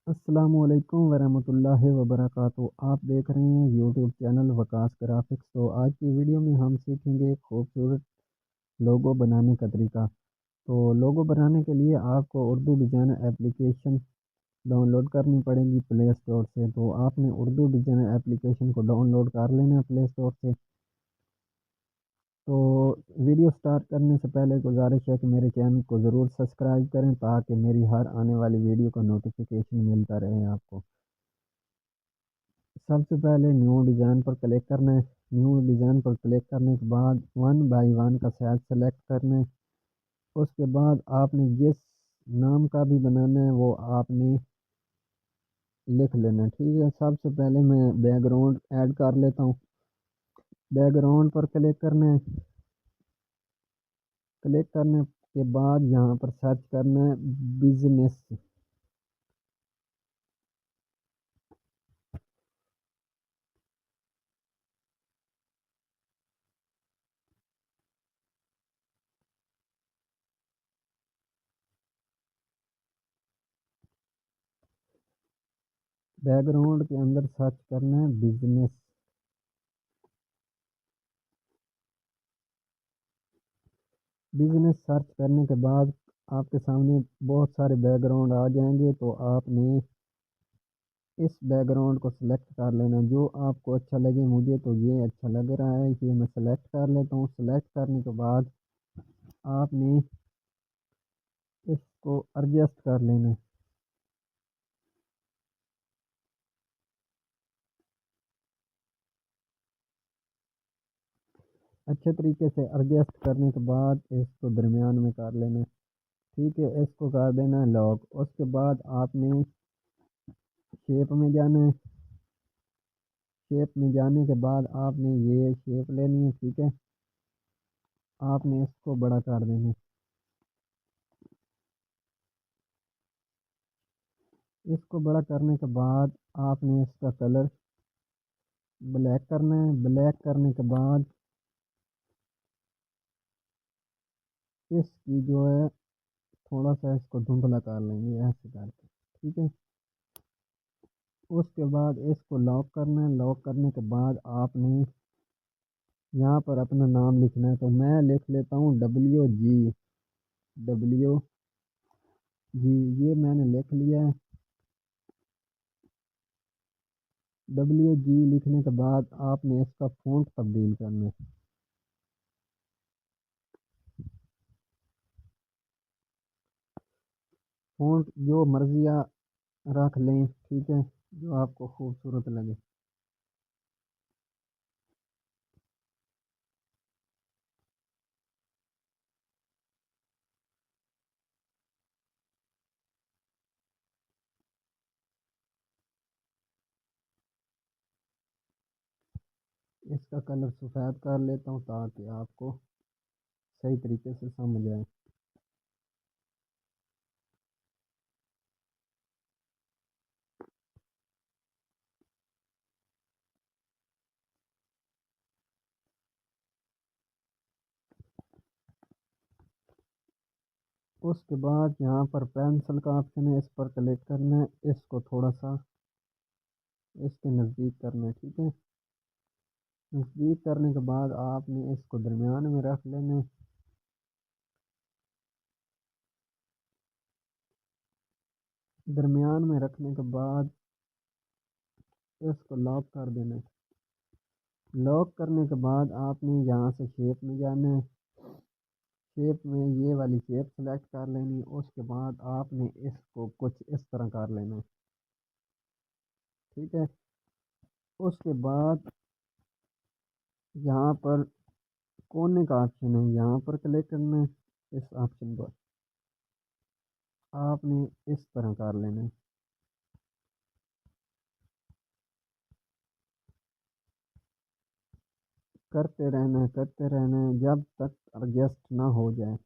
अस्सलामुअलैकुम वरहमतुल्लाहि वबरकातुहू। आप देख रहे हैं यूट्यूब चैनल वकास ग्राफिक्स। तो आज की वीडियो में हम सीखेंगे खूबसूरत लोगो बनाने का तरीका। तो लोगो बनाने के लिए आपको उर्दू डिज़ाइनर एप्लीकेशन डाउनलोड करनी पड़ेगी प्ले स्टोर से। तो आपने उर्दू डिज़ाइनर एप्लीकेशन को डाउनलोड कर लेना है प्ले स्टोर से। तो वीडियो स्टार्ट करने से पहले गुजारिश है कि मेरे चैनल को ज़रूर सब्सक्राइब करें ताकि मेरी हर आने वाली वीडियो का नोटिफिकेशन मिलता रहे आपको। सबसे पहले न्यू डिज़ाइन पर क्लिक करना है। न्यू डिज़ाइन पर क्लिक करने के बाद 1 बाई 1 का साइज सेलेक्ट करना है। उसके बाद आपने जिस नाम का भी बनाना है वो आपने लिख लेना है। ठीक है, सबसे पहले मैं बैकग्राउंड ऐड कर लेता हूँ। बैकग्राउंड पर क्लिक करना है। क्लिक करने के बाद यहाँ पर सर्च करना है बिजनेस। बैकग्राउंड के अंदर सर्च करना है बिजनेस। बिजनेस सर्च करने के बाद आपके सामने बहुत सारे बैकग्राउंड आ जाएंगे। तो आपने इस बैकग्राउंड को सिलेक्ट कर लेना जो आपको अच्छा लगे। मुझे तो ये अच्छा लग रहा है, ये मैं सेलेक्ट कर लेता हूँ। सेलेक्ट करने के बाद आपने इसको एडजस्ट कर लेना है। अच्छे तरीके से एडजस्ट करने के बाद इसको दरमियान में कर लेना है। ठीक है, इसको कर देना है लॉक। उसके बाद आपने शेप में जाना है। शेप में जाने के बाद आपने ये शेप लेनी है। ठीक है, आपने इसको बड़ा कर देना है। इसको बड़ा करने के बाद आपने इसका कलर ब्लैक करना है। ब्लैक करने के बाद इसकी जो है थोड़ा सा इसको धुंधला कर लेंगे ऐसे करके। ठीक है, उसके बाद इसको लॉक करना है। लॉक करने के बाद आपने यहाँ पर अपना नाम लिखना है। तो मैं लिख लेता हूँ WG। ये मैंने लिख लिया है। WG लिखने के बाद आपने इसका फ़ॉन्ट तब्दील करना है। फ़ॉन्ट जो मर्ज़ी रख लें। ठीक है, जो आपको खूबसूरत लगे। इसका कलर सफ़ेद कर लेता हूँ ताकि आपको सही तरीके से समझ आए। उसके बाद यहाँ पर पेंसिल का ऑप्शन है, इस पर क्लिक करना है। इसको थोड़ा सा इसके नज़दीक करना है। ठीक है, नज़दीक करने के बाद आपने इसको दरमियान में रख लेना है। दरमियान में रखने के बाद इसको लॉक कर देना है। लॉक करने के बाद आपने यहाँ से शेप में जाना है। शेप में ये वाली शेप सेलेक्ट कर लेनी है। उसके बाद आपने इसको कुछ इस तरह कर लेना है। ठीक है, उसके बाद यहाँ पर कोने का ऑप्शन है, यहाँ पर क्लिक करना है। इस ऑप्शन पर आपने इस तरह कर लेना है। करते रहना है जब तक एडजस्ट ना हो जाए।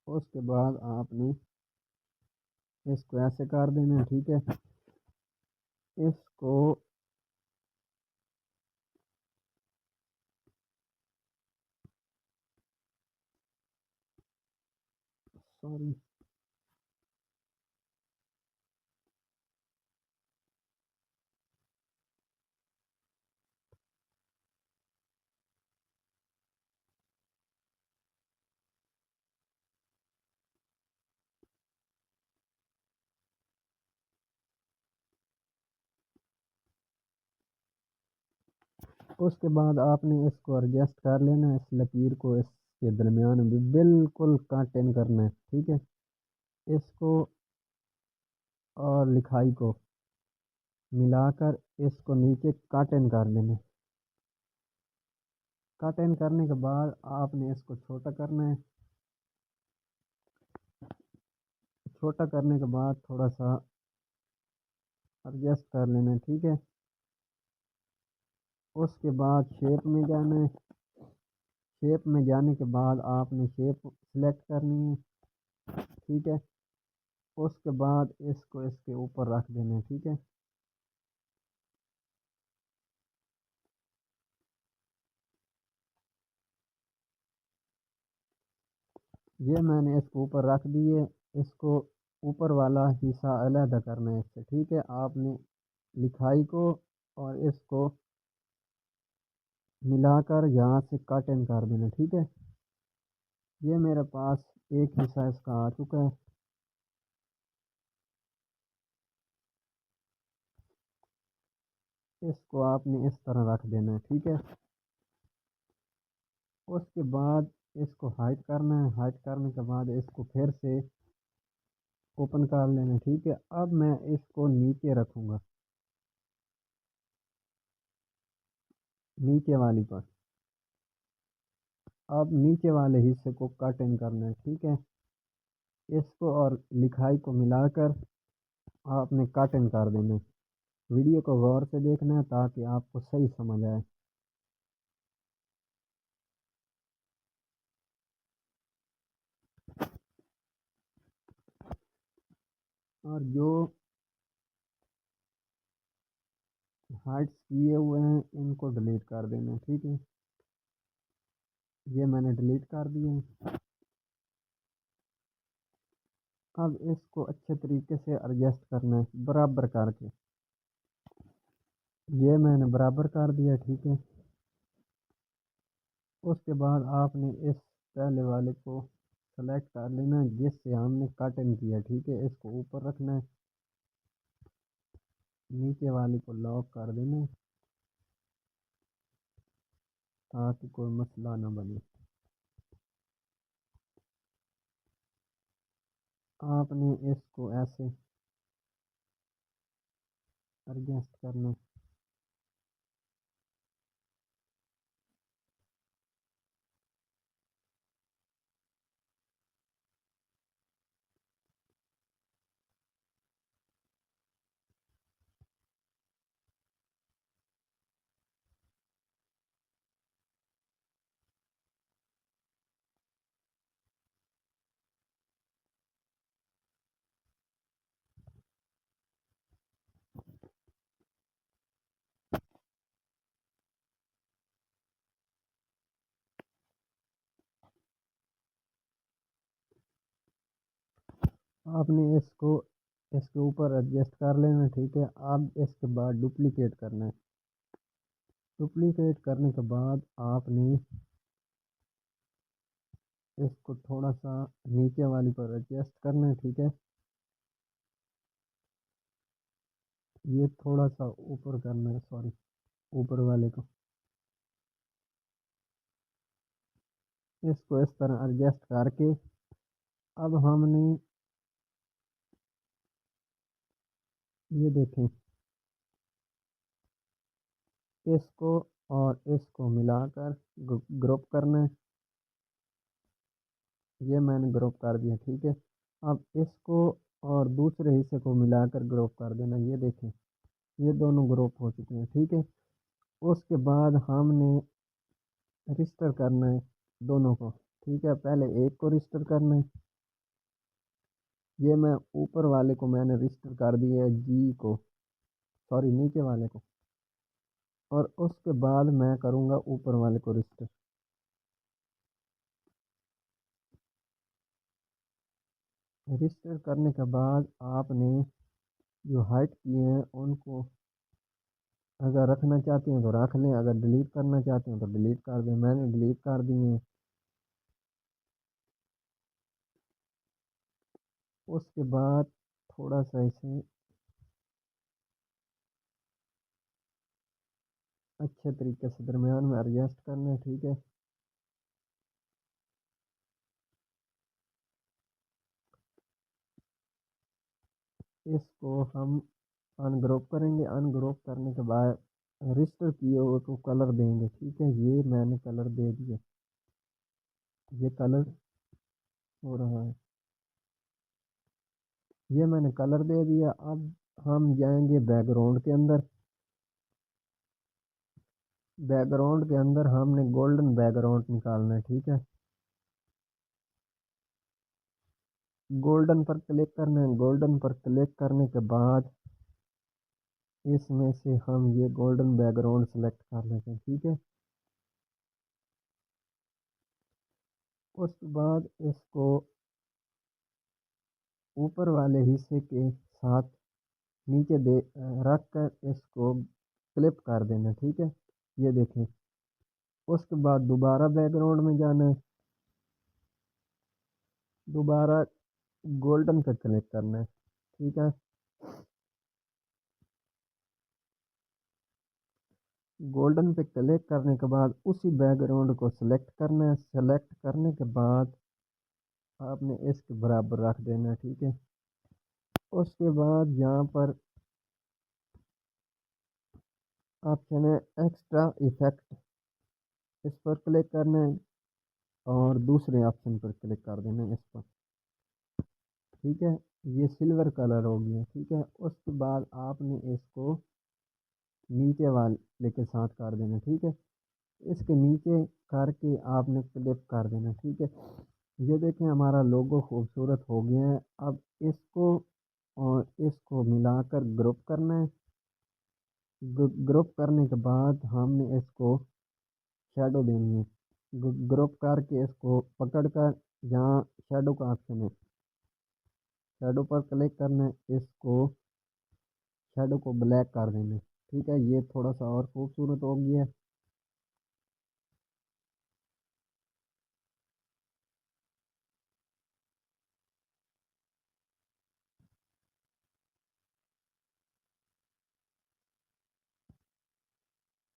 उसके बाद आपने इसको ऐसे कर देना है। ठीक है, इसको सॉरी। उसके बाद आपने इसको एडजस्ट कर लेना है, इस लकीर को इसके दरमियान में बिल्कुल कट इन करना है, ठीक है। इसको और लिखाई को मिलाकर इसको नीचे कट इन कर देना है। कट इन करने के बाद आपने इसको छोटा करना है। छोटा करने के बाद थोड़ा सा एडजस्ट कर लेना है, ठीक है। उसके बाद शेप में जाना है। शेप में जाने के बाद आपने शेप सेलेक्ट करनी है, ठीक है। उसके बाद इसको इसके ऊपर रख देना है, ठीक है। ये मैंने इसको ऊपर रख दिए। इसको ऊपर वाला हिस्सा अलग करना है इससे, ठीक है। आपने लिखाई को और इसको मिलाकर यहाँ से कट इन कर देना, ठीक है। ये मेरे पास एक हिस्सा इसका आ चुका है। इसको आपने इस तरह रख देना है, ठीक है। उसके बाद इसको हाइट करना है। हाइट करने के बाद इसको फिर से ओपन कर लेना है, ठीक है। अब मैं इसको नीचे रखूँगा, नीचे वाली पर। अब नीचे वाले हिस्से को कट इन करना है, ठीक है। इसको और लिखाई को मिलाकर आपने कट इन कर देना है। वीडियो को गौर से देखना है ताकि आपको सही समझ आए। और जो हाइट्स किए हुए हैं इनको डिलीट कर देना है, ठीक है। ये मैंने डिलीट कर दिए हैं। अब इसको अच्छे तरीके से एडजस्ट करना है बराबर करके। ये मैंने बराबर कर दिया, ठीक है। उसके बाद आपने इस पहले वाले को सेलेक्ट कर लेना है जिससे हमने कट इन किया, ठीक है। इसको ऊपर रखना है, नीचे वाले को लॉक कर देना है ताकि कोई मसला ना बने। आपने इसको ऐसे एडजस्ट करना है। आपने इसको इसके ऊपर एडजस्ट कर लेना, ठीक है। अब इसके बाद डुप्लीकेट करना है। डुप्लीकेट करने के बाद आपने इसको थोड़ा सा नीचे वाली पर एडजस्ट करना है, ठीक है। ये थोड़ा सा ऊपर करना है, सॉरी, ऊपर वाले को। इसको इस तरह एडजस्ट करके अब हमने ये देखें, इसको और इसको मिलाकर ग्रुप करना है। ये मैंने ग्रुप कर दिया, ठीक है। अब इसको और दूसरे हिस्से को मिलाकर ग्रुप कर देना। ये देखें, ये दोनों ग्रुप हो चुके हैं, ठीक है। उसके बाद हमने रजिस्टर करना है दोनों को, ठीक है। पहले एक को रजिस्टर करना है। ये मैं ऊपर वाले को मैंने रजिस्टर कर दिया है जी को, सॉरी नीचे वाले को। और उसके बाद मैं करूँगा ऊपर वाले को रजिस्टर। रजिस्टर करने के बाद आपने जो हाइड किए हैं उनको अगर रखना चाहते हैं तो रख लें, अगर डिलीट करना चाहते हैं तो डिलीट कर दें। मैंने डिलीट कर दिए हैं। उसके बाद थोड़ा सा इसे अच्छे तरीके से दरमियान में एडजस्ट करना है, ठीक है। इसको हम अनग्रुप करेंगे। अनग्रुप करने के बाद रजिस्टर किए हुए को कलर देंगे, ठीक है। ये मैंने कलर दे दिया, ये कलर हो रहा है, ये मैंने कलर दे दिया। अब हम जाएंगे बैकग्राउंड के अंदर। बैकग्राउंड के अंदर हमने गोल्डन बैकग्राउंड निकालना है, ठीक है। गोल्डन पर क्लिक करना है। गोल्डन पर क्लिक करने के बाद इसमें से हम ये गोल्डन बैकग्राउंड सेलेक्ट कर लेते हैं, ठीक है। उसके बाद इसको ऊपर वाले हिस्से के साथ नीचे दे रख कर इसको क्लिप कर देना, ठीक है। ये देखें। उसके बाद दोबारा बैकग्राउंड में जाना है, दोबारा गोल्डन पे क्लिक करना है, ठीक है। गोल्डन पे क्लिक करने के बाद उसी बैकग्राउंड को सिलेक्ट करना है। सेलेक्ट करने के बाद आपने इसके बराबर रख देना है, ठीक है। उसके बाद यहाँ पर ऑप्शन है एक्स्ट्रा इफेक्ट, इस पर क्लिक करना है और दूसरे ऑप्शन पर क्लिक कर देना है इस पर, ठीक है। ये सिल्वर कलर हो गया, ठीक है। उसके बाद आपने इसको नीचे वाले के साथ कर देना, ठीक है। इसके नीचे करके आपने क्लिप कर देना, ठीक है। ये देखें हमारा लोगो खूबसूरत हो गया है। अब इसको और इसको मिलाकर ग्रुप करना है। ग्रुप करने के बाद हमने इसको शेडो देनी है। ग्रुप करके इसको पकड़ कर जहाँ शेडो का ऑप्शन है, शेडो पर क्लिक करना है। इसको शेडो को ब्लैक कर देना है, ठीक है। ये थोड़ा सा और खूबसूरत हो गया है।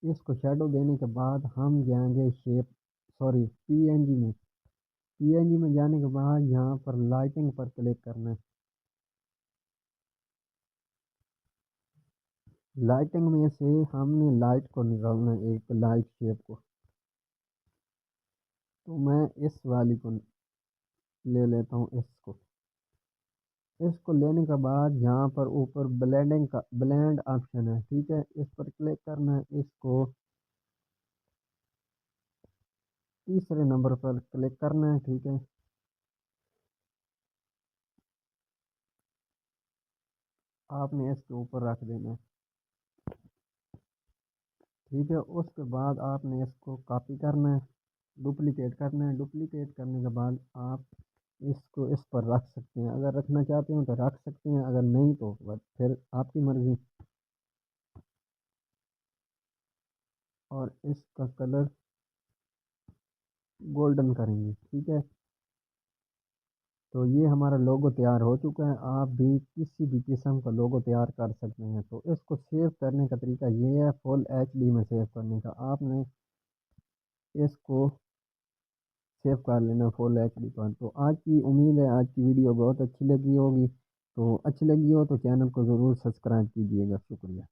इसको शेडो देने के बाद हम जाएंगे शेप सॉरी पीएनजी में। पीएनजी में जाने के बाद यहाँ पर लाइटिंग पर क्लिक करना है। लाइटिंग में से हमने लाइट को निकालना है, एक लाइट शेप को। तो मैं इस वाली को ले लेता हूँ। इसको लेने के बाद यहाँ पर ऊपर ब्लेंडिंग का ब्लेंड ऑप्शन है, ठीक है। इस पर क्लिक करना है। इसको तीसरे नंबर पर क्लिक करना है, ठीक है। आपने इसके ऊपर रख देना है, ठीक है। उसके बाद आपने इसको कॉपी करना है, डुप्लीकेट करना है। डुप्लीकेट करने के बाद आप इसको इस पर रख सकते हैं। अगर रखना चाहते हो तो रख सकते हैं, अगर नहीं तो बस फिर आपकी मर्ज़ी। और इसका कलर गोल्डन करेंगे, ठीक है। तो ये हमारा लोगो तैयार हो चुका है। आप भी किसी भी किस्म का लोगो तैयार कर सकते हैं। तो इसको सेव करने का तरीका ये है, फुल एचडी में सेव करने का। आपने इसको सेव कर लेना फुल एचडी पर। तो आज की उम्मीद है आज की वीडियो बहुत अच्छी लगी होगी। तो अच्छी लगी हो तो चैनल को ज़रूर सब्सक्राइब कीजिएगा। शुक्रिया।